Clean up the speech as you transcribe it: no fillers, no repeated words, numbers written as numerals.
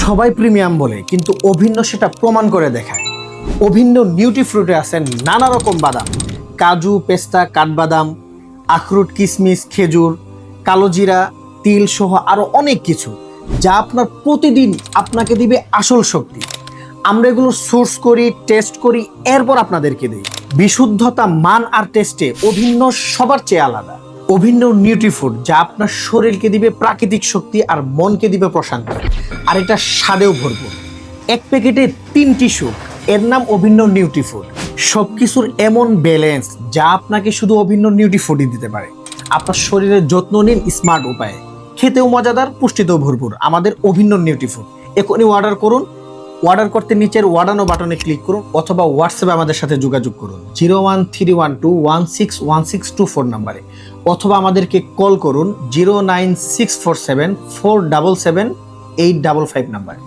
সবাই প্রিমিয়াম বলে, কিন্তু অভিন্ন সেটা প্রমাণ করে দেখায়। অভিন্ন নিউট্রি ফ্রুটে আছে নানা রকম বাদাম, কাজু, পেস্তা, কাঠবাদাম, আখরোট, কিশমিশ, খেজুর, কালোজিরা, তিল সহ আরো অনেক কিছু, যা আপনার প্রতিদিন আপনাকে দিবে আসল শক্তি। আমরা এগুলো সোর্স করি, টেস্ট করি, এরপর আপনাদেরকে দিই। বিশুদ্ধতা, মান আর টেস্টে অভিন্ন সবার চেয়ে আলাদা। অভিন্ন নিউট্রিফুড, যা আপনার শরীরকে দিবে প্রাকৃতিক শক্তি আর মনকে দিবে প্রশান্তি, আর এটা স্বাদেও ভরপুর। এক প্যাকেটে 3টি সুখ, এর নাম অভিন্ন নিউট্রিফুড। সবকিছুর এমন ব্যালেন্স যা আপনাকে শুধু অভিন্ন নিউট্রিফুডই দিতে পারে। আপনার শরীরের যত্ন নিন স্মার্ট উপায়ে, খেতেও মজাদার, পুষ্টিতেও ভরপুর আমাদের অভিন্ন নিউট্রিফুড। এখনই অর্ডার করুন। অর্ডার করতে নিচের অর্ডার বাটনে ক্লিক করুন অথবা হোয়াটসঅ্যাপে আমাদের সাথে যোগাযোগ করুন 01312161624 নাম্বারে, অথবা আমাদেরকে কল করুন 09647477855 নাম্বারে।